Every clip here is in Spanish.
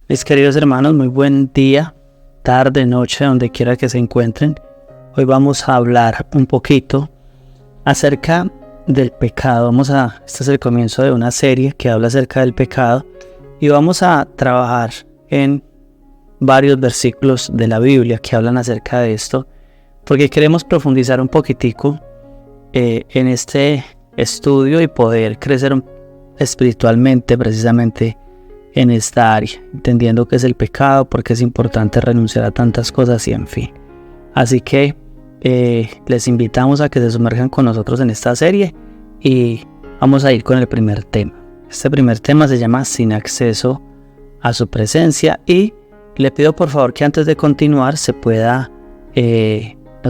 Mis queridos hermanos, muy buen día, tarde, noche, donde quiera que se encuentren. Hoy vamos a hablar un poquito acerca del pecado. Este es el comienzo de una serie que habla acerca del pecado y vamos a trabajar en varios versículos de la Biblia que hablan acerca de esto, porque queremos profundizar un poquitico en este estudio y poder crecer espiritualmente precisamente en esta área, entendiendo qué es el pecado, porque es importante renunciar a tantas cosas y en fin. Así que les invitamos a que se sumerjan con nosotros en esta serie y vamos a ir con el primer tema. Este primer tema se llama Sin acceso a su presencia, y le pido por favor que antes de continuar nos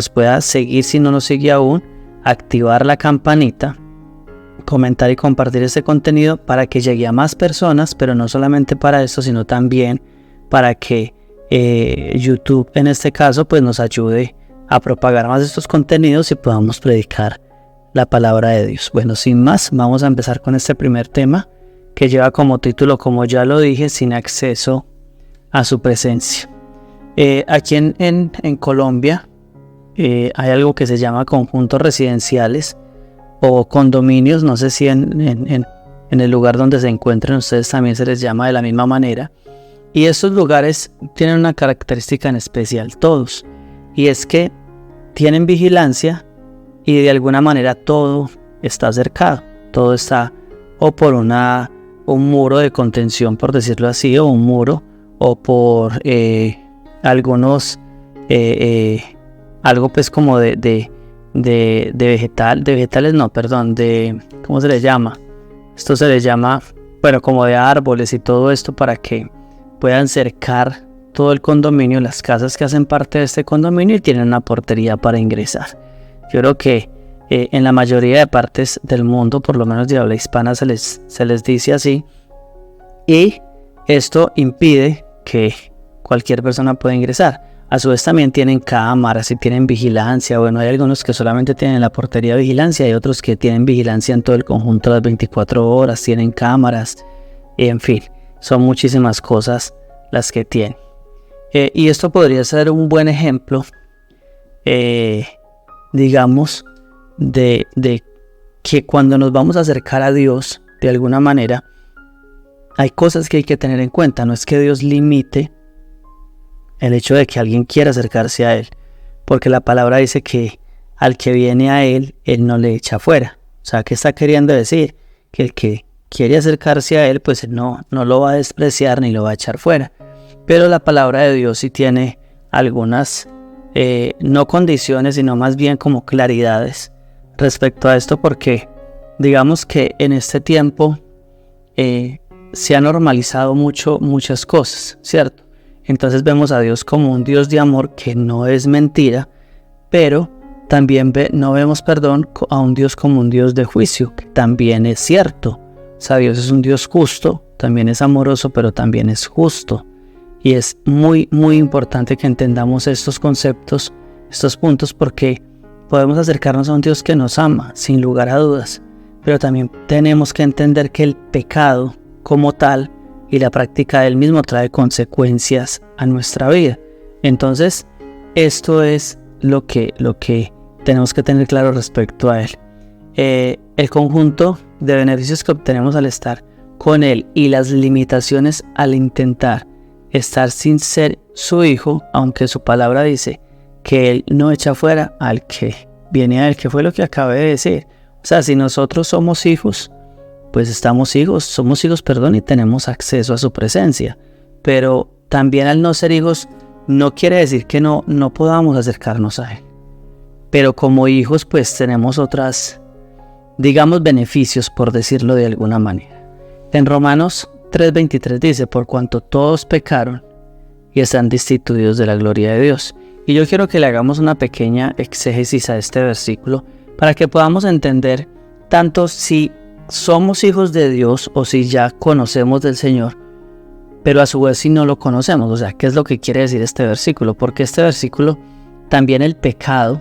pueda seguir, si no nos sigue aún, activar la campanita, comentar y compartir este contenido para que llegue a más personas, pero no solamente para esto, sino también para que YouTube en este caso pues nos ayude a propagar más estos contenidos y podamos predicar la palabra de Dios. Bueno, sin más, vamos a empezar con este primer tema que lleva como título, como ya lo dije, Sin acceso a su presencia. Aquí en Colombia hay algo que se llama conjuntos residenciales o condominios. No sé si en el lugar donde se encuentren ustedes también se les llama de la misma manera. Y estos lugares tienen una característica en especial, todos, y es que tienen vigilancia y de alguna manera todo está cercado. Todo está o por un muro de contención, por decirlo así, o un muro, o por algunos algo pues como de vegetales, no, perdón, ¿cómo se le llama? Esto se le llama, bueno, como de árboles y todo esto, para que puedan cercar todo el condominio, las casas que hacen parte de este condominio, y tienen una portería para ingresar. Yo creo que en la mayoría de partes del mundo, por lo menos de habla hispana, se les dice así, y esto impide que cualquier persona pueda ingresar. A su vez también tienen cámaras y tienen vigilancia. Bueno, hay algunos que solamente tienen la portería de vigilancia, y otros que tienen vigilancia en todo el conjunto las 24 horas, tienen cámaras, y en fin, son muchísimas cosas las que tienen. Y esto podría ser un buen ejemplo, digamos, de que cuando nos vamos a acercar a Dios, de alguna manera, hay cosas que hay que tener en cuenta. No es que Dios limite el hecho de que alguien quiera acercarse a Él, porque la palabra dice que al que viene a Él, Él no le echa fuera. O sea, ¿qué está queriendo decir? Que el que quiere acercarse a Él, pues no lo va a despreciar ni lo va a echar fuera. Pero la palabra de Dios sí tiene algunas, no condiciones, sino más bien como claridades respecto a esto, porque digamos que en este tiempo se ha normalizado muchas cosas, ¿cierto? Entonces vemos a Dios como un Dios de amor, que no es mentira, pero también no vemos, a un Dios como un Dios de juicio, que también es cierto. O sea, Dios es un Dios justo, también es amoroso, pero también es justo. Y es muy, muy importante que entendamos estos conceptos, estos puntos, porque podemos acercarnos a un Dios que nos ama, sin lugar a dudas, pero también tenemos que entender que el pecado como tal y la práctica del mismo trae consecuencias a nuestra vida. Entonces, esto es lo que tenemos que tener claro respecto a Él. El conjunto de beneficios que obtenemos al estar con Él y las limitaciones al intentar estar sin ser su hijo, aunque su palabra dice que Él no echa fuera al que viene a Él, que fue lo que acabé de decir. O sea, si nosotros somos hijos, pues somos hijos, y tenemos acceso a su presencia. Pero también al no ser hijos, no quiere decir que no podamos acercarnos a Él. Pero como hijos, pues tenemos otras, digamos, beneficios, por decirlo de alguna manera. En Romanos 3:23 dice: por cuanto todos pecaron y están destituidos de la gloria de Dios. Y yo quiero que le hagamos una pequeña exégesis a este versículo para que podamos entender tanto si somos hijos de Dios o si ya conocemos del Señor, pero a su vez si no lo conocemos. O sea, ¿qué es lo que quiere decir este versículo? Porque este versículo, también el pecado,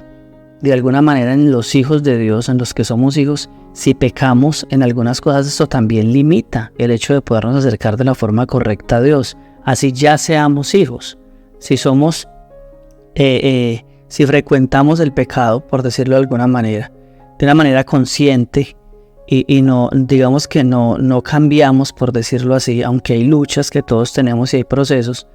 de alguna manera en los hijos de Dios, en los que somos hijos, si pecamos en algunas cosas, esto también limita el hecho de podernos acercar de la forma correcta a Dios. así ya seamos hijos. Si somos, si frecuentamos el pecado, por decirlo de alguna manera, de una manera consciente, y no, digamos que no cambiamos, por decirlo así, aunque hay luchas que todos tenemos y hay procesos,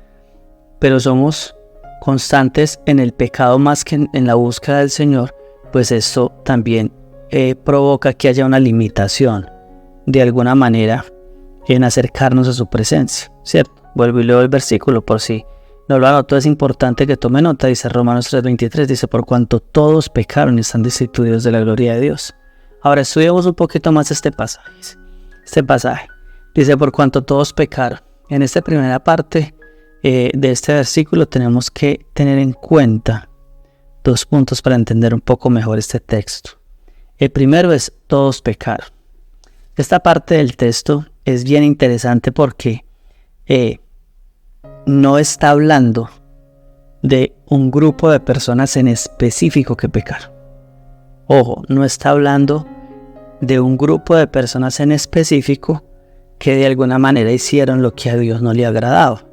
pero somos constantes en el pecado más que en la búsqueda del Señor, pues esto también provoca que haya una limitación de alguna manera en acercarnos a su presencia, ¿cierto? Vuelvo y leo el versículo por si no lo anotó, es importante que tome nota. Dice Romanos 3:23, dice: por cuanto todos pecaron y están destituidos de la gloria de Dios. Ahora estudiemos un poquito más este pasaje. Dice: por cuanto todos pecaron. En esta primera parte de este versículo tenemos que tener en cuenta 2 puntos para entender un poco mejor este texto. El primero es: todos pecaron. Esta parte del texto es bien interesante porque no está hablando de un grupo de personas en específico que pecaron. Ojo, no está hablando de un grupo de personas en específico que de alguna manera hicieron lo que a Dios no le agradaba.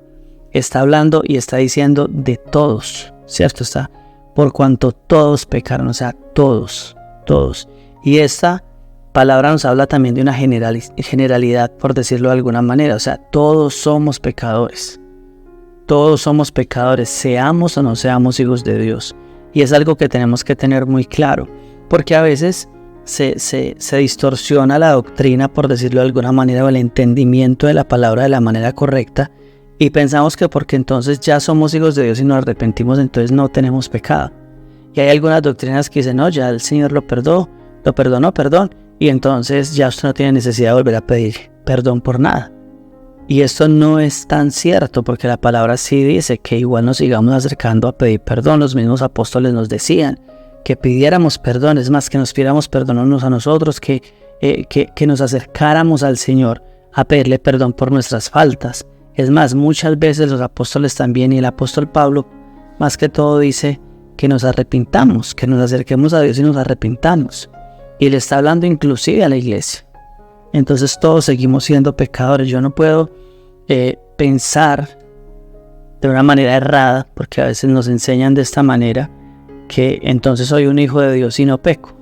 Está hablando y está diciendo de todos, ¿cierto? Está por cuanto todos pecaron, o sea, todos. Y esta palabra nos habla también de una generalidad, por decirlo de alguna manera, o sea, todos somos pecadores. Todos somos pecadores, seamos o no seamos hijos de Dios. Y es algo que tenemos que tener muy claro, porque a veces se distorsiona la doctrina, por decirlo de alguna manera, o el entendimiento de la palabra de la manera correcta, y pensamos que porque entonces ya somos hijos de Dios y nos arrepentimos, entonces no tenemos pecado. Y hay algunas doctrinas que dicen: no, ya el Señor lo perdonó, y entonces ya usted no tiene necesidad de volver a pedir perdón por nada. Y esto no es tan cierto, porque la palabra sí dice que igual nos sigamos acercando a pedir perdón. Los mismos apóstoles nos decían que pidiéramos perdón, es más, que nos pidiéramos perdón unos a nosotros, que nos acercáramos al Señor a pedirle perdón por nuestras faltas. Es más, muchas veces los apóstoles también, y el apóstol Pablo más que todo dice que nos arrepintamos, que nos acerquemos a Dios y nos arrepintamos. Y le está hablando inclusive a la iglesia. Entonces todos seguimos siendo pecadores. Yo no puedo pensar de una manera errada, porque a veces nos enseñan de esta manera, que entonces soy un hijo de Dios y no peco.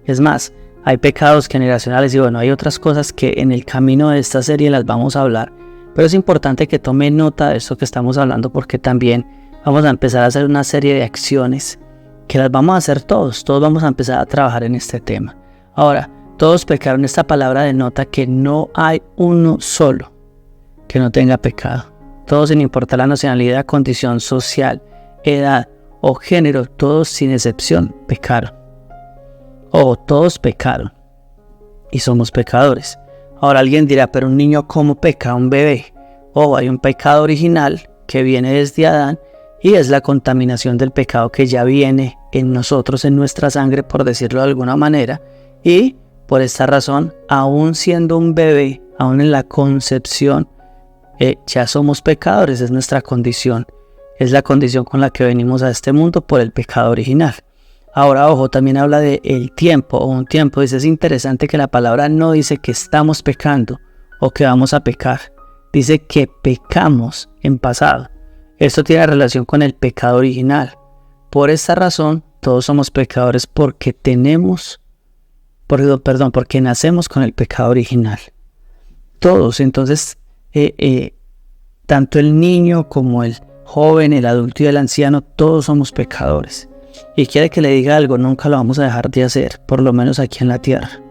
Es más, hay pecados generacionales y bueno, hay otras cosas que en el camino de esta serie las vamos a hablar, pero es importante que tome nota de esto que estamos hablando, porque también vamos a empezar a hacer una serie de acciones que las vamos a hacer todos vamos a empezar a trabajar en este tema. Ahora, todos pecaron. Esta palabra denota que no hay uno solo que no tenga pecado. Todos, sin importar la nacionalidad, condición social, edad o género, todos sin excepción pecaron. Todos pecaron y somos pecadores. Ahora alguien dirá: pero un niño, ¿cómo peca? Un bebé. Hay un pecado original que viene desde Adán, y es la contaminación del pecado que ya viene en nosotros, en nuestra sangre, por decirlo de alguna manera. Y por esta razón, aún siendo un bebé, aún en la concepción, ya somos pecadores. Es nuestra condición. Es la condición con la que venimos a este mundo por el pecado original. Ahora, ojo, también habla de el tiempo o un tiempo. Dice: es interesante que la palabra no dice que estamos pecando o que vamos a pecar. Dice que pecamos en pasado. Esto tiene relación con el pecado original. Por esta razón, todos somos pecadores porque porque nacemos con el pecado original. Todos. Entonces, tanto el niño como el joven, el adulto y el anciano, todos somos pecadores. Y quiere que le diga algo: nunca lo vamos a dejar de hacer, por lo menos aquí en la tierra.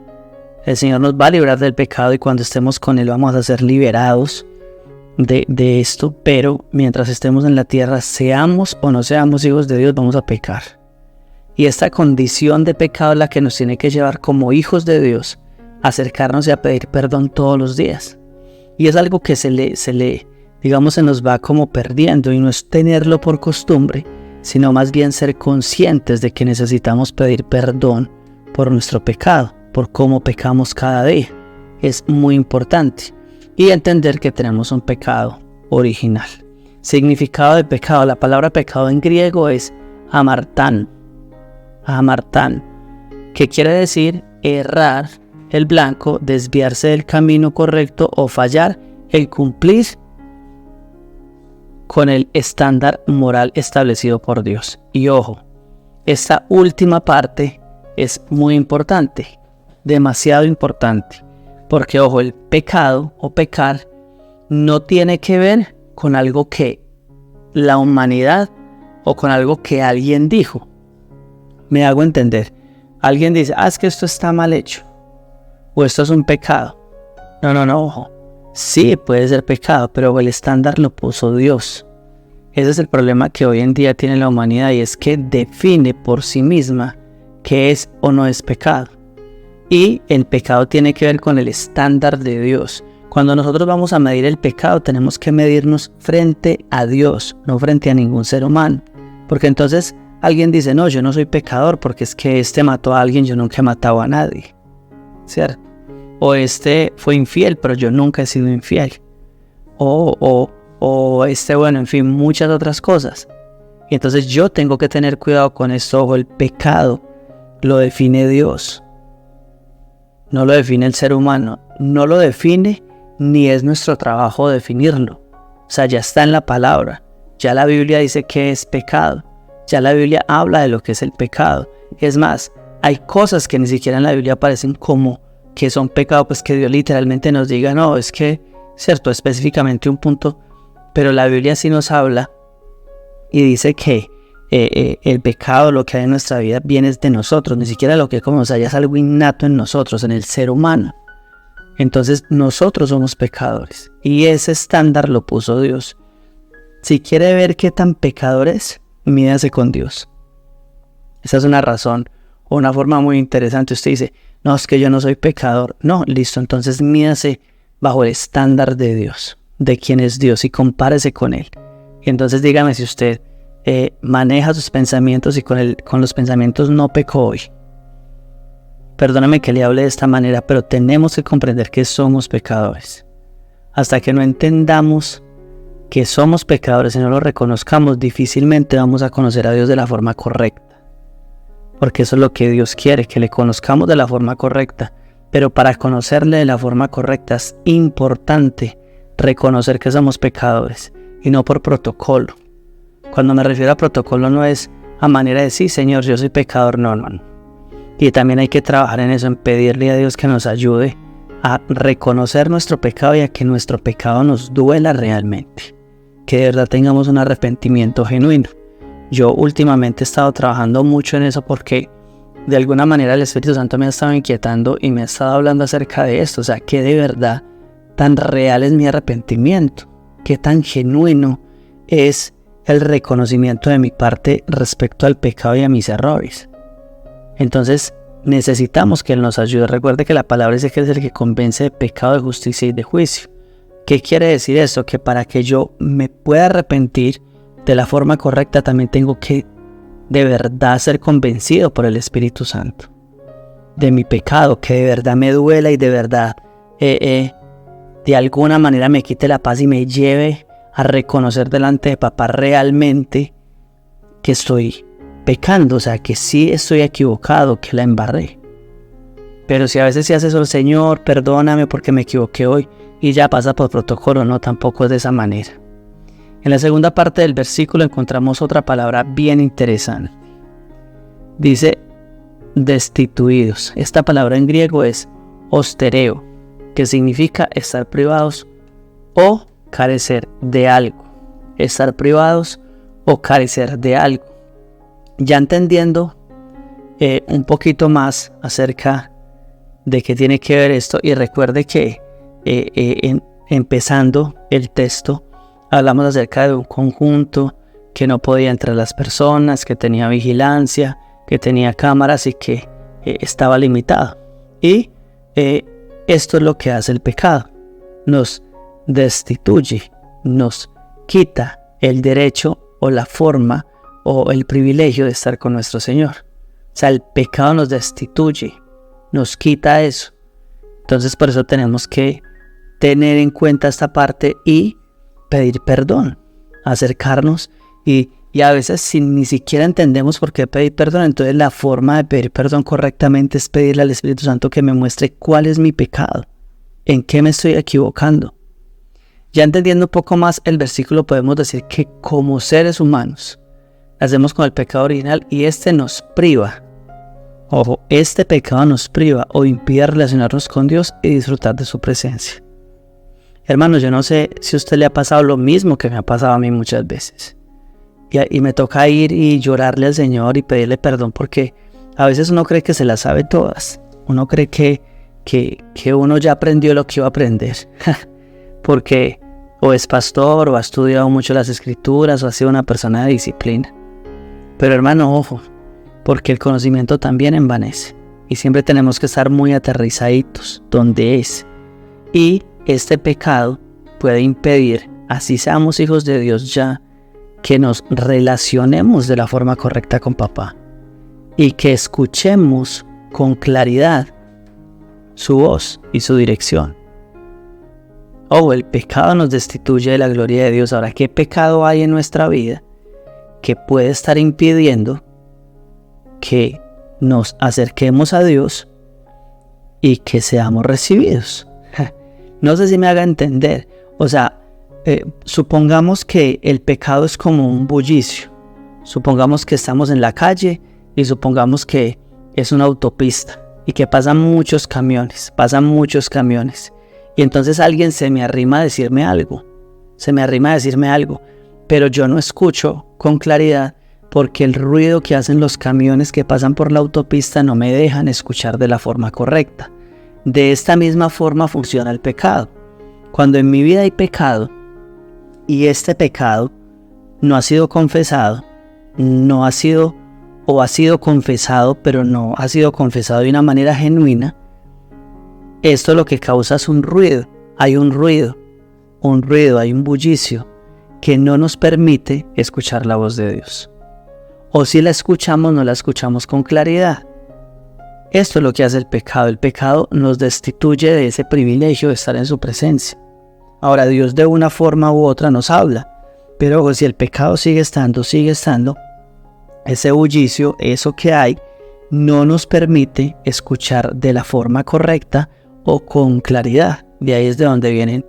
El Señor nos va a librar del pecado, y cuando estemos con Él vamos a ser liberados de esto, pero mientras estemos en la tierra, seamos o no seamos hijos de Dios, vamos a pecar. Y esta condición de pecado es la que nos tiene que llevar como hijos de Dios a acercarnos y a pedir perdón todos los días. Y es algo que se nos va como perdiendo, y no es tenerlo por costumbre, sino más bien ser conscientes de que necesitamos pedir perdón por nuestro pecado, por cómo pecamos cada día. Es muy importante. Y entender que tenemos un pecado original. Significado de pecado: la palabra pecado en griego es hamartán, que quiere decir errar el blanco, desviarse del camino correcto o fallar el cumplir con el estándar moral establecido por Dios. Y ojo, esta última parte es muy importante, demasiado importante, porque ojo, el pecado o pecar no tiene que ver con algo que la humanidad o con algo que alguien dijo. Me hago entender. Alguien dice, es que esto está mal hecho, o esto es un pecado. No, ojo. Sí, puede ser pecado, pero el estándar lo puso Dios. Ese es el problema que hoy en día tiene la humanidad, y es que define por sí misma qué es o no es pecado. Y el pecado tiene que ver con el estándar de Dios. Cuando nosotros vamos a medir el pecado, tenemos que medirnos frente a Dios, no frente a ningún ser humano. Porque entonces alguien dice, no, yo no soy pecador porque es que este mató a alguien, yo nunca he matado a nadie, ¿cierto? O este fue infiel, pero yo nunca he sido infiel. O bueno, en fin, muchas otras cosas. Y entonces yo tengo que tener cuidado con esto. Ojo, el pecado lo define Dios. No lo define el ser humano. No lo define, ni es nuestro trabajo definirlo. O sea, ya está en la palabra. Ya la Biblia dice que es pecado. Ya la Biblia habla de lo que es el pecado. Es más, hay cosas que ni siquiera en la Biblia aparecen como que son pecado, pues que Dios literalmente nos diga, no, es que, cierto, específicamente un punto, pero la Biblia sí nos habla y dice que el pecado, lo que hay en nuestra vida, viene de nosotros, ni siquiera lo que comemos, ya es algo innato en nosotros, en el ser humano. Entonces nosotros somos pecadores y ese estándar lo puso Dios. Si quiere ver qué tan pecador es, mídase con Dios. Esa es una razón o una forma muy interesante. Usted dice, no, es que yo no soy pecador. No, listo, entonces mídase bajo el estándar de Dios, de quién es Dios, y compárese con Él. Y entonces dígame si usted maneja sus pensamientos y con los pensamientos no pecó hoy. Perdóname que le hable de esta manera, pero tenemos que comprender que somos pecadores. Hasta que no entendamos que somos pecadores y no lo reconozcamos, difícilmente vamos a conocer a Dios de la forma correcta. Porque eso es lo que Dios quiere, que le conozcamos de la forma correcta. Pero para conocerle de la forma correcta es importante reconocer que somos pecadores y no por protocolo. Cuando me refiero a protocolo no es a manera de sí, Señor, yo soy pecador, no. Y también hay que trabajar en eso, en pedirle a Dios que nos ayude a reconocer nuestro pecado y a que nuestro pecado nos duela realmente. Que de verdad tengamos un arrepentimiento genuino. Yo últimamente he estado trabajando mucho en eso porque de alguna manera el Espíritu Santo me ha estado inquietando y me ha estado hablando acerca de esto. O sea, que de verdad tan real es mi arrepentimiento, que tan genuino es el reconocimiento de mi parte respecto al pecado y a mis errores. Entonces necesitamos que Él nos ayude. Recuerde que la palabra dice que es el que convence de pecado, de justicia y de juicio. ¿Qué quiere decir eso? Que para que yo me pueda arrepentir de la forma correcta, también tengo que de verdad ser convencido por el Espíritu Santo de mi pecado, que de verdad me duela y de verdad de alguna manera me quite la paz y me lleve a reconocer delante de papá realmente que estoy pecando, o sea, que sí estoy equivocado, que la embarré. Pero si a veces se hace eso, Señor, perdóname porque me equivoqué hoy, y ya pasa por protocolo, no, tampoco es de esa manera. En la segunda parte del versículo encontramos otra palabra bien interesante. Dice destituidos. Esta palabra en griego es ostereo, que significa estar privados o carecer de algo. Estar privados o carecer de algo. Ya entendiendo un poquito más acerca de qué tiene que ver esto, y recuerde que empezando el texto hablamos acerca de un conjunto que no podía entrar las personas, que tenía vigilancia, que tenía cámaras y que estaba limitado. Y esto es lo que hace el pecado. Nos destituye, nos quita el derecho o la forma o el privilegio de estar con nuestro Señor. O sea, el pecado nos destituye, nos quita eso. Entonces por eso tenemos que tener en cuenta esta parte y pedir perdón, acercarnos y a veces si ni siquiera entendemos por qué pedir perdón, entonces la forma de pedir perdón correctamente es pedirle al Espíritu Santo que me muestre cuál es mi pecado, en qué me estoy equivocando. Ya entendiendo un poco más el versículo, podemos decir que como seres humanos nacemos con el pecado original y este nos priva. Ojo, este pecado nos priva o impide relacionarnos con Dios y disfrutar de su presencia. Hermanos, yo no sé si a usted le ha pasado lo mismo que me ha pasado a mí muchas veces. Y me toca ir y llorarle al Señor y pedirle perdón porque a veces uno cree que se las sabe todas. Uno cree que uno ya aprendió lo que iba a aprender. Porque o es pastor o ha estudiado mucho las escrituras o ha sido una persona de disciplina. Pero hermano, ojo, porque el conocimiento también envanece. Y siempre tenemos que estar muy aterrizaditos donde es. Y este pecado puede impedir, así seamos hijos de Dios ya, que nos relacionemos de la forma correcta con papá. Y que escuchemos con claridad su voz y su dirección. El pecado nos destituye de la gloria de Dios. Ahora, ¿qué pecado hay en nuestra vida que puede estar impidiendo que nos acerquemos a Dios y que seamos recibidos? No sé si me haga entender. Supongamos que el pecado es como un bullicio. Supongamos que estamos en la calle y supongamos que es una autopista y que pasan muchos camiones. Y entonces alguien se me arrima a decirme algo. Pero yo no escucho con claridad porque el ruido que hacen los camiones que pasan por la autopista no me dejan escuchar de la forma correcta. De esta misma forma funciona el pecado. Cuando en mi vida hay pecado y este pecado no ha sido confesado, ha sido confesado, pero no ha sido confesado de una manera genuina, esto lo que causa es un ruido. Hay un ruido, hay un bullicio que no nos permite escuchar la voz de Dios. O si la escuchamos, no la escuchamos con claridad. Esto es lo que hace el pecado. El pecado nos destituye de ese privilegio de estar en su presencia. Ahora, Dios de una forma u otra nos habla. Pero ojo, si el pecado sigue estando, ese bullicio, eso que hay, no nos permite escuchar de la forma correcta o con claridad. De ahí es de donde vienen,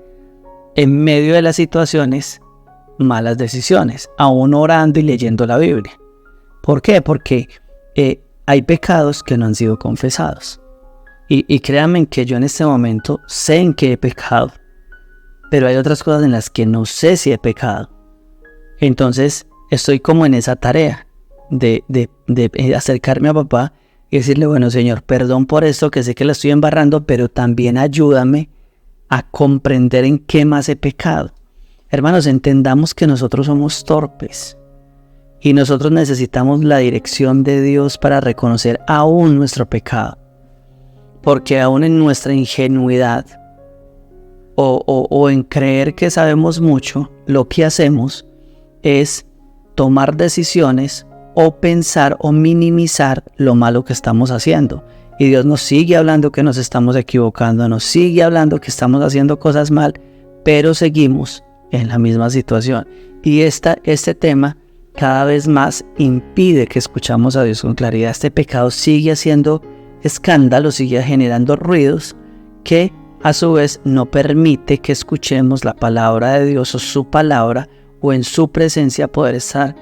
en medio de las situaciones, malas decisiones, aún orando y leyendo la Biblia. ¿Por qué? Porque hay pecados que no han sido confesados. Y créanme que yo en este momento sé en qué he pecado, pero hay otras cosas en las que no sé si he pecado. Entonces estoy como en esa tarea de acercarme a papá y decirle, bueno Señor, perdón por esto que sé que la estoy embarrando, pero también ayúdame a comprender en qué más he pecado. Hermanos, entendamos que nosotros somos torpes y nosotros necesitamos la dirección de Dios para reconocer aún nuestro pecado, porque aún en nuestra ingenuidad o en creer que sabemos mucho, lo que hacemos es tomar decisiones o pensar o minimizar lo malo que estamos haciendo. Y Dios nos sigue hablando que nos estamos equivocando, nos sigue hablando que estamos haciendo cosas mal, pero seguimos en la misma situación. Y este tema cada vez más impide que escuchamos a Dios con claridad. Este pecado sigue haciendo escándalo, sigue generando ruidos que a su vez no permite que escuchemos la palabra de Dios o su palabra, o en su presencia poder estar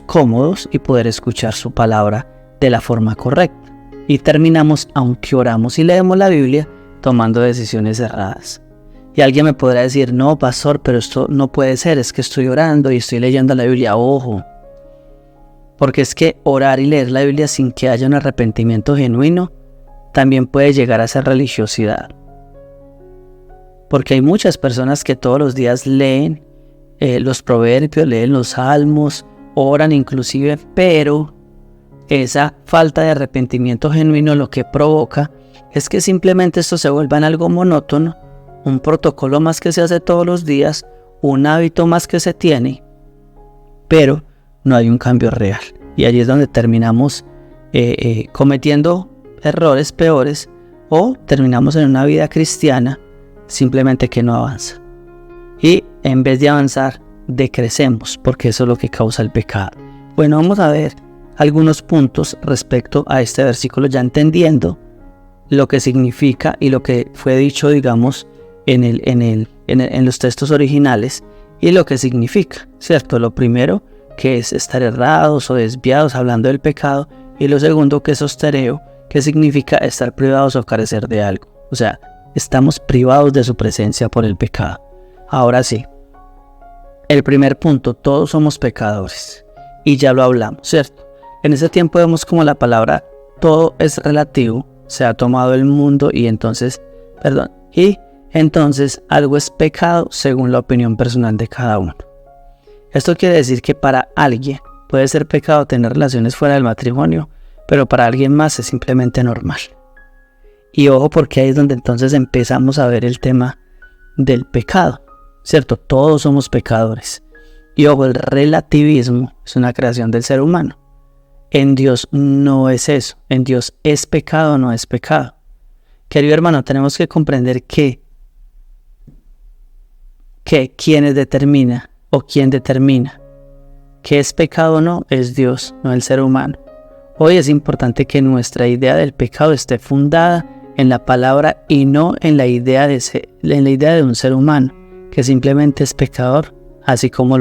cómodos y poder escuchar su palabra de la forma correcta. Y terminamos, aunque oramos y leemos la Biblia, tomando decisiones erradas. Y alguien me podrá decir, no pastor, pero esto no puede ser, es que estoy orando y estoy leyendo la Biblia. Ojo, porque es que orar y leer la Biblia sin que haya un arrepentimiento genuino también puede llegar a ser religiosidad. Porque hay muchas personas que todos los días leen los proverbios, leen los salmos, oran inclusive, pero esa falta de arrepentimiento genuino lo que provoca es que simplemente esto se vuelva en algo monótono, un protocolo más que se hace todos los días, un hábito más que se tiene, pero no hay un cambio real. Y allí es donde terminamos cometiendo errores peores, o terminamos en una vida cristiana simplemente que no avanza. Y en vez de avanzar, decrecemos, porque eso es lo que causa el pecado. Bueno, vamos a ver algunos puntos respecto a este versículo, ya entendiendo lo que significa y lo que fue dicho, en los textos originales y lo que significa, ¿cierto? Lo primero, que es estar errados o desviados hablando del pecado, y lo segundo, que es sostereo, que significa estar privados o carecer de algo. O sea, estamos privados de su presencia por el pecado. Ahora sí, el primer punto, todos somos pecadores, y ya lo hablamos, ¿cierto? En ese tiempo vemos como la palabra todo es relativo, se ha tomado el mundo y entonces algo es pecado según la opinión personal de cada uno. Esto quiere decir que para alguien puede ser pecado tener relaciones fuera del matrimonio, pero para alguien más es simplemente normal. Y ojo, porque ahí es donde entonces empezamos a ver el tema del pecado, ¿cierto? Todos somos pecadores. Y ojo, el relativismo es una creación del ser humano. En Dios no es eso. En Dios es pecado o no es pecado. Querido hermano, tenemos que comprender que quien determina o quien determina que es pecado o no es Dios, no el ser humano. Hoy es importante que nuestra idea del pecado esté fundada en la palabra y no en la idea de un ser humano que simplemente es pecador, así como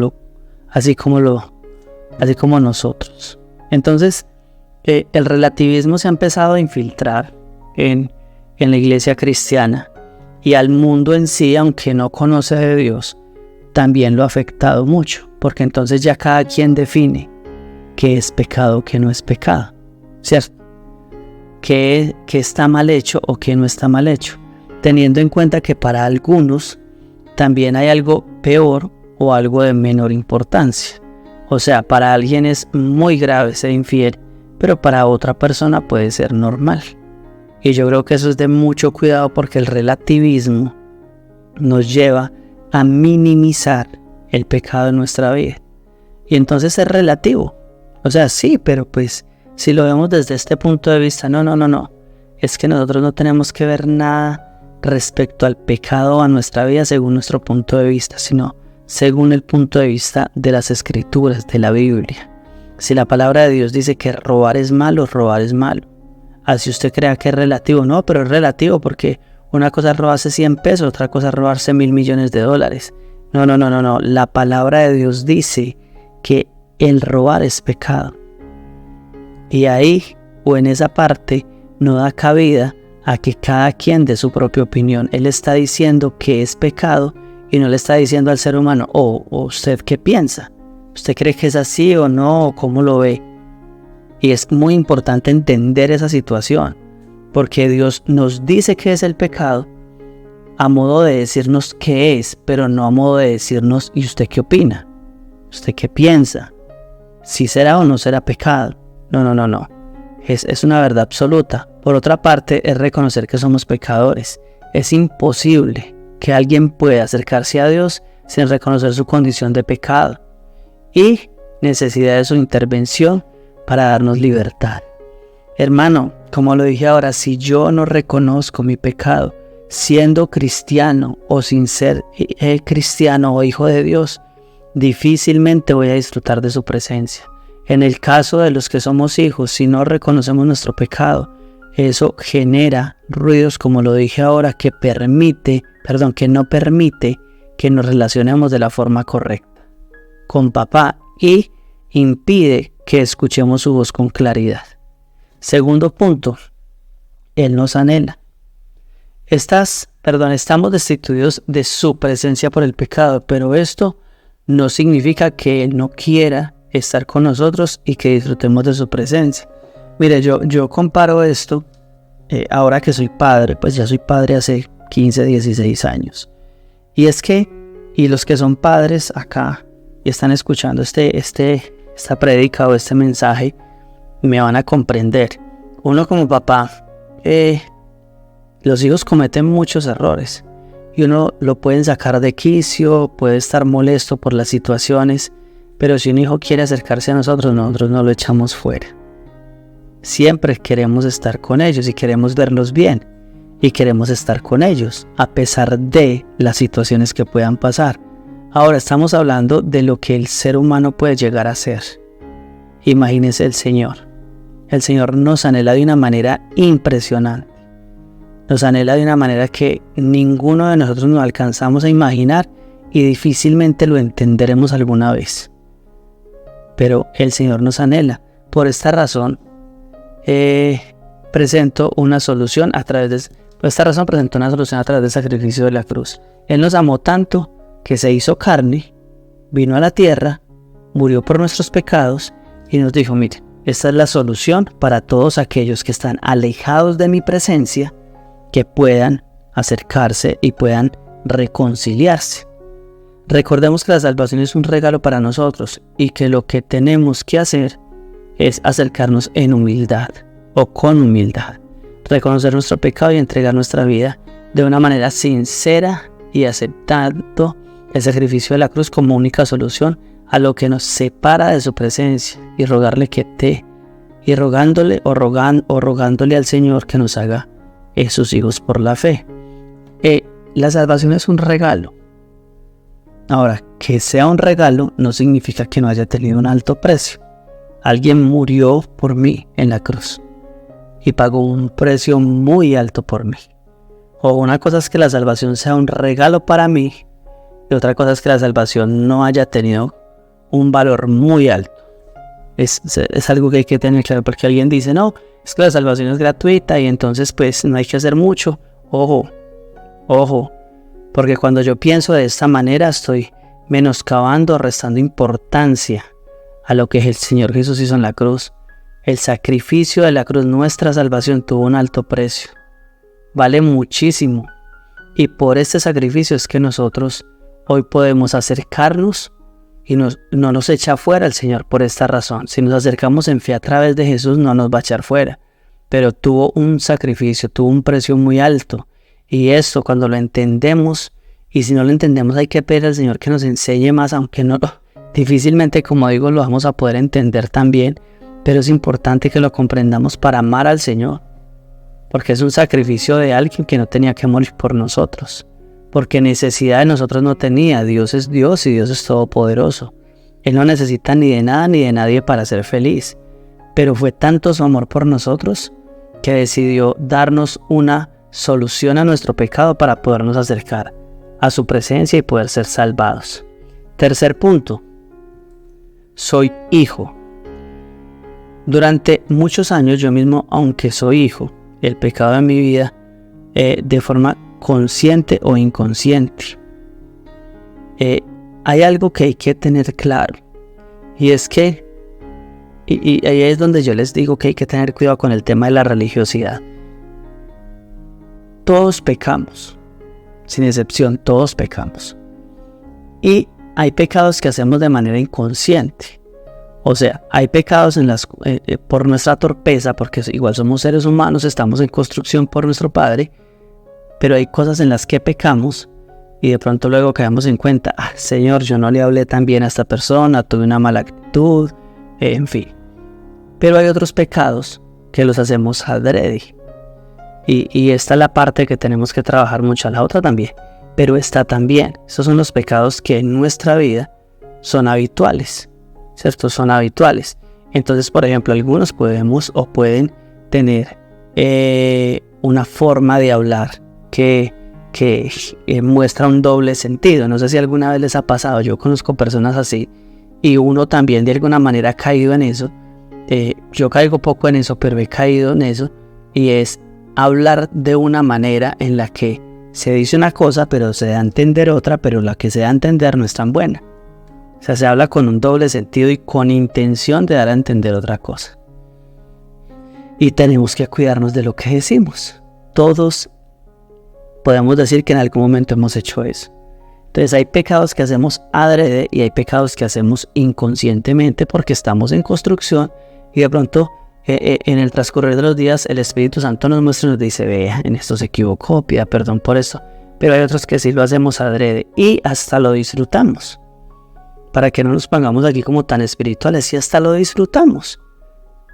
nosotros. Entonces, el relativismo se ha empezado a infiltrar en la iglesia cristiana, y al mundo en sí, aunque no conoce de Dios, también lo ha afectado mucho, porque entonces ya cada quien define qué es pecado o qué no es pecado, ¿cierto? Qué está mal hecho o qué no está mal hecho, teniendo en cuenta que para algunos también hay algo peor o algo de menor importancia. O sea, para alguien es muy grave ser infiel, pero para otra persona puede ser normal. Y yo creo que eso es de mucho cuidado, porque el relativismo nos lleva a minimizar el pecado en nuestra vida. Y entonces es relativo. O sea, sí, pero pues si lo vemos desde este punto de vista, no. Es que nosotros no tenemos que ver nada respecto al pecado o a nuestra vida según nuestro punto de vista, sino según el punto de vista de las Escrituras, de la Biblia. Si la palabra de Dios dice que robar es malo, robar es malo. Así usted crea que es relativo, no, pero es relativo, porque una cosa es robarse 100 pesos, otra cosa es robarse 1.000 millones de dólares. No. La palabra de Dios dice que el robar es pecado. Y ahí, o en esa parte, no da cabida a que cada quien dé su propia opinión. Él está diciendo que es pecado y no le está diciendo al ser humano, o usted qué piensa. ¿Usted cree que es así o no? ¿O cómo lo ve? Y es muy importante entender esa situación, porque Dios nos dice que es el pecado a modo de decirnos qué es, pero no a modo de decirnos, ¿y usted qué opina? ¿Usted qué piensa? ¿Si será o no será pecado? No. Es una verdad absoluta. Por otra parte, es reconocer que somos pecadores. Es imposible que alguien pueda acercarse a Dios sin reconocer su condición de pecado y necesidad de su intervención para darnos libertad. Hermano, como lo dije ahora, si yo no reconozco mi pecado, siendo cristiano o sin ser cristiano o hijo de Dios, difícilmente voy a disfrutar de su presencia. En el caso de los que somos hijos, si no reconocemos nuestro pecado, eso genera ruidos, como lo dije ahora, que no permite que nos relacionemos de la forma correcta con papá y impide que escuchemos su voz con claridad. Segundo punto, Él nos anhela. Estamos destituidos de su presencia por el pecado, pero esto no significa que Él no quiera estar con nosotros y que disfrutemos de su presencia. Mire, yo comparo esto, ahora que soy padre, pues ya soy padre hace 15, 16 años. Y es que, y los que son padres acá y están escuchando esta prédica o este mensaje, me van a comprender. Uno como papá, los hijos cometen muchos errores y uno lo pueden sacar de quicio, puede estar molesto por las situaciones, pero si un hijo quiere acercarse a nosotros no lo echamos fuera. Siempre queremos estar con ellos y queremos verlos bien y queremos estar con ellos a pesar de las situaciones que puedan pasar. Ahora estamos hablando de lo que el ser humano puede llegar a ser. Imagínese el Señor. El Señor nos anhela de una manera impresionante. Nos anhela de una manera que ninguno de nosotros nos alcanzamos a imaginar y difícilmente lo entenderemos alguna vez. Pero el Señor nos anhela. Por esta razón, presento una solución a través del sacrificio de la cruz. Él nos amó tanto que se hizo carne, vino a la tierra, murió por nuestros pecados y nos dijo: miren, esta es la solución para todos aquellos que están alejados de mi presencia, que puedan acercarse y puedan reconciliarse. Recordemos que la salvación es un regalo para nosotros y que lo que tenemos que hacer es acercarnos en humildad o con humildad, reconocer nuestro pecado y entregar nuestra vida de una manera sincera y aceptando el sacrificio de la cruz como única solución a lo que nos separa de su presencia y rogándole al Señor que nos haga sus hijos por la fe. La salvación es un regalo. Ahora, que sea un regalo no significa que no haya tenido un alto precio. Alguien murió por mí en la cruz y pagó un precio muy alto por mí. O una cosa es que la salvación sea un regalo para mí y otra cosa es que la salvación no haya tenido un valor muy alto. Es algo que hay que tener claro, porque alguien dice: no, es que la salvación es gratuita y entonces pues no hay que hacer mucho. Ojo, porque cuando yo pienso de esta manera estoy menoscabando, restando importancia a lo que el Señor Jesús hizo en la cruz. El sacrificio de la cruz, nuestra salvación, tuvo un alto precio. Vale muchísimo. Y por este sacrificio es que nosotros hoy podemos acercarnos y no nos echa fuera el Señor por esta razón. Si nos acercamos en fe a través de Jesús, no nos va a echar fuera. Pero tuvo un sacrificio, tuvo un precio muy alto. Y esto, cuando lo entendemos, y si no lo entendemos, hay que pedir al Señor que nos enseñe más, aunque no, difícilmente, como digo, lo vamos a poder entender también. Pero es importante que lo comprendamos para amar al Señor. Porque es un sacrificio de alguien que no tenía que morir por nosotros. Porque necesidad de nosotros no tenía. Dios es Dios y Dios es todopoderoso. Él no necesita ni de nada ni de nadie para ser feliz. Pero fue tanto su amor por nosotros que decidió darnos una solución a nuestro pecado para podernos acercar a su presencia y poder ser salvados. Tercer punto. Soy hijo. Durante muchos años yo mismo, aunque soy hijo, el pecado en mi vida, de forma consciente o inconsciente, hay algo que hay que tener claro, y es que, y ahí es donde yo les digo que hay que tener cuidado con el tema de la religiosidad. Todos pecamos, sin excepción, todos pecamos, y hay pecados que hacemos de manera inconsciente. O sea, hay pecados por nuestra torpeza, porque igual somos seres humanos, estamos en construcción por nuestro Padre, pero hay cosas en las que pecamos y de pronto luego caemos en cuenta: Señor, yo no le hablé tan bien a esta persona, tuve una mala actitud, en fin. Pero hay otros pecados que los hacemos adrede. Y esta es la parte que tenemos que trabajar mucho, la otra también, pero esta también. Esos son los pecados que en nuestra vida son habituales. ¿Cierto? Son habituales. Entonces, por ejemplo, algunos pueden tener una forma de hablar que muestra un doble sentido. No sé si alguna vez les ha pasado. Yo conozco personas así y uno también de alguna manera ha caído en eso. Yo caigo poco en eso, pero he caído en eso, y es hablar de una manera en la que se dice una cosa pero se da a entender otra, pero la que se da a entender no es tan buena. O sea, se habla con un doble sentido y con intención de dar a entender otra cosa. Y tenemos que cuidarnos de lo que decimos. Todos podemos decir que en algún momento hemos hecho eso. Entonces hay pecados que hacemos adrede y hay pecados que hacemos inconscientemente porque estamos en construcción y de pronto en el transcurrir de los días el Espíritu Santo nos muestra y nos dice: vea, en esto se equivocó, pida perdón por esto. Pero hay otros que sí lo hacemos adrede y hasta lo disfrutamos. Para que no nos pongamos aquí como tan espirituales, y hasta lo disfrutamos.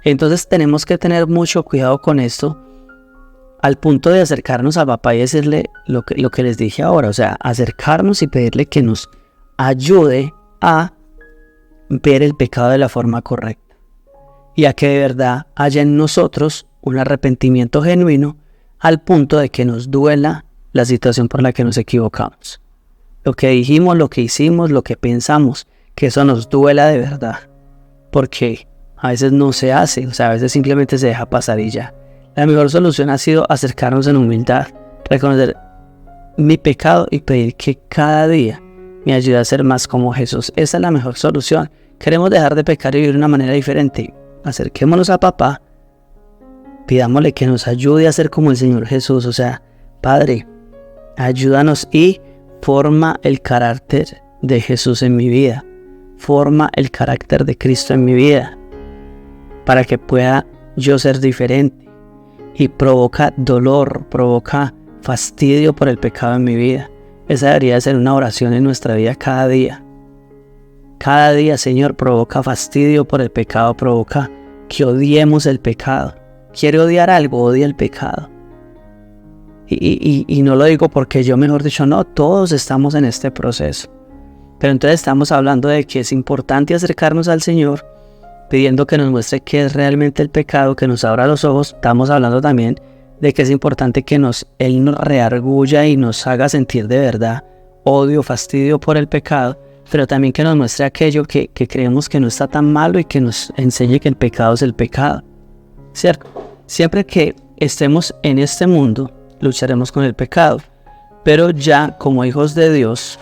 Entonces tenemos que tener mucho cuidado con esto, al punto de acercarnos a papá y decirle lo que les dije ahora. O sea, acercarnos y pedirle que nos ayude a ver el pecado de la forma correcta. Y a que de verdad haya en nosotros un arrepentimiento genuino al punto de que nos duela la situación por la que nos equivocamos. Lo que dijimos, lo que hicimos, lo que pensamos, que eso nos duela de verdad. Porque a veces no se hace, a veces simplemente se deja pasar y ya. La mejor solución ha sido acercarnos en humildad, reconocer mi pecado y pedir que cada día me ayude a ser más como Jesús. Esa es la mejor solución. Queremos dejar de pecar y vivir de una manera diferente. Acerquémonos a papá, pidámosle que nos ayude a ser como el Señor Jesús. Padre, ayúdanos y forma el carácter de Jesús en mi vida. Forma el carácter de Cristo en mi vida, para que pueda yo ser diferente. Y provoca dolor, provoca fastidio por el pecado en mi vida. Esa debería ser una oración en nuestra vida cada día. Cada día, Señor, provoca fastidio por el pecado, provoca que odiemos el pecado. ¿Quiere odiar algo? Odia el pecado. Y no lo digo porque yo, mejor dicho, no, todos estamos en este proceso. Pero entonces estamos hablando de que es importante acercarnos al Señor, pidiendo que nos muestre qué es realmente el pecado, que nos abra los ojos. Estamos hablando también de que es importante que Él nos reargulla y nos haga sentir de verdad odio, fastidio por el pecado, pero también que nos muestre aquello que creemos que no está tan malo y que nos enseñe que el pecado es el pecado. ¿Cierto? Siempre que estemos en este mundo, lucharemos con el pecado, pero ya como hijos de Dios,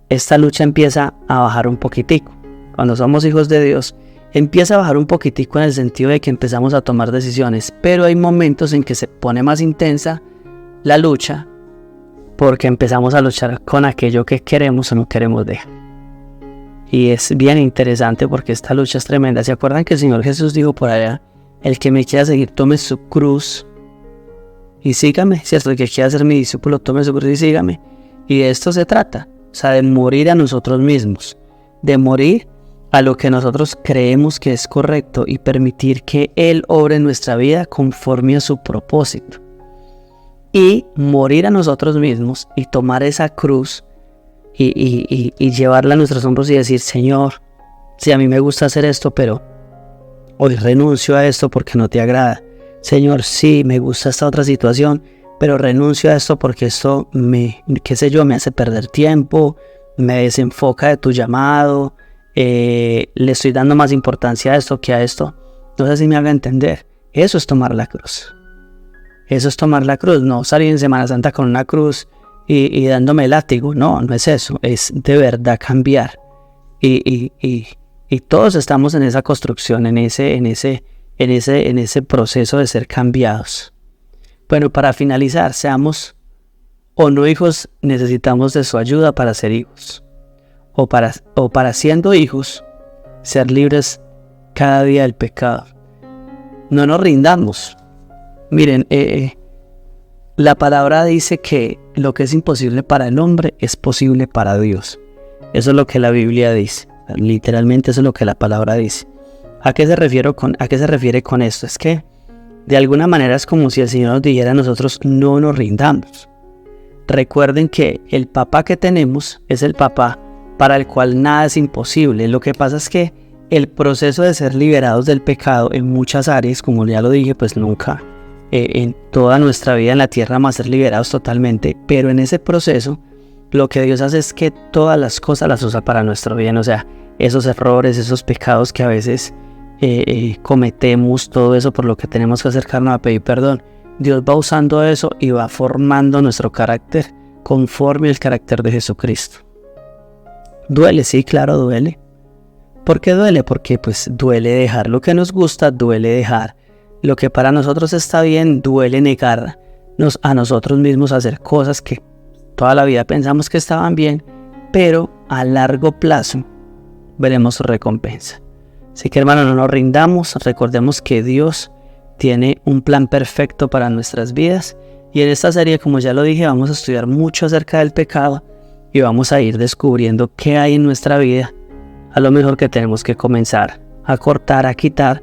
esta lucha empieza a bajar un poquitico. Cuando somos hijos de Dios, empieza a bajar un poquitico en el sentido de que empezamos a tomar decisiones, pero hay momentos en que se pone más intensa la lucha, porque empezamos a luchar con aquello que queremos o no queremos dejar. Y es bien interesante porque esta lucha es tremenda. ¿Se acuerdan que el Señor Jesús dijo por allá: el que me quiera seguir, tome su cruz y sígame? ¿Cierto? El que quiera ser mi discípulo, tome su cruz y sígame. Y de esto se trata, de morir a nosotros mismos, de morir a lo que nosotros creemos que es correcto y permitir que Él obre en nuestra vida conforme a su propósito. Y morir a nosotros mismos y tomar esa cruz y llevarla a nuestros hombros y decir: Señor, sí, a mí me gusta hacer esto, pero hoy renuncio a esto porque no te agrada. Señor, sí, me gusta esta otra situación, pero renuncio a esto porque esto me hace perder tiempo, me desenfoca de tu llamado, le estoy dando más importancia a esto que a esto. No sé si me haga entender. Eso es tomar la cruz. Eso es tomar la cruz, no salir en Semana Santa con una cruz y dándome látigo. No es eso, es de verdad cambiar. Y todos estamos en esa construcción, en ese proceso de ser cambiados. Bueno, para finalizar, seamos o no hijos, necesitamos de su ayuda para ser hijos. O para siendo hijos, ser libres cada día del pecado. No nos rindamos. Miren, la palabra dice que lo que es imposible para el hombre es posible para Dios. Eso es lo que la Biblia dice. Literalmente eso es lo que la palabra dice. ¿A qué se refiere con esto? Es que de alguna manera es como si el Señor nos dijera a nosotros: no nos rindamos. Recuerden que el papá que tenemos es el papá para el cual nada es imposible. Lo que pasa es que el proceso de ser liberados del pecado en muchas áreas, como ya lo dije, pues nunca en toda nuestra vida en la tierra vamos a ser liberados totalmente, pero en ese proceso lo que Dios hace es que todas las cosas las usa para nuestro bien. Esos errores, esos pecados que a veces cometemos, todo eso por lo que tenemos que acercarnos a pedir perdón, Dios va usando eso y va formando nuestro carácter conforme al carácter de Jesucristo. Duele, sí, claro, duele. ¿Por qué duele? Porque pues duele dejar lo que nos gusta, duele dejar lo que para nosotros está bien, duele negarnos a nosotros mismos a hacer cosas que toda la vida pensamos que estaban bien, pero a largo plazo veremos su recompensa. Así que, hermano, no nos rindamos. Recordemos que Dios tiene un plan perfecto para nuestras vidas, y en esta serie, como ya lo dije, vamos a estudiar mucho acerca del pecado y vamos a ir descubriendo qué hay en nuestra vida, a lo mejor que tenemos que comenzar a cortar, a quitar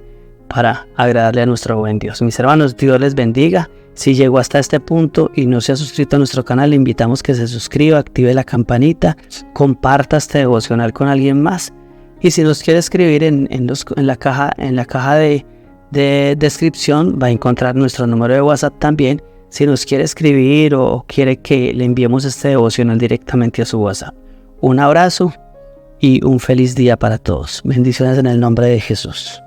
para agradarle a nuestro buen Dios. Mis hermanos, Dios les bendiga. Si llegó hasta este punto y no se ha suscrito a nuestro canal, le invitamos que se suscriba, active la campanita, comparta este devocional con alguien más Y si nos quiere escribir en la caja de descripción va a encontrar nuestro número de WhatsApp también. Si nos quiere escribir o quiere que le enviemos este devocional directamente a su WhatsApp. Un abrazo y un feliz día para todos. Bendiciones en el nombre de Jesús.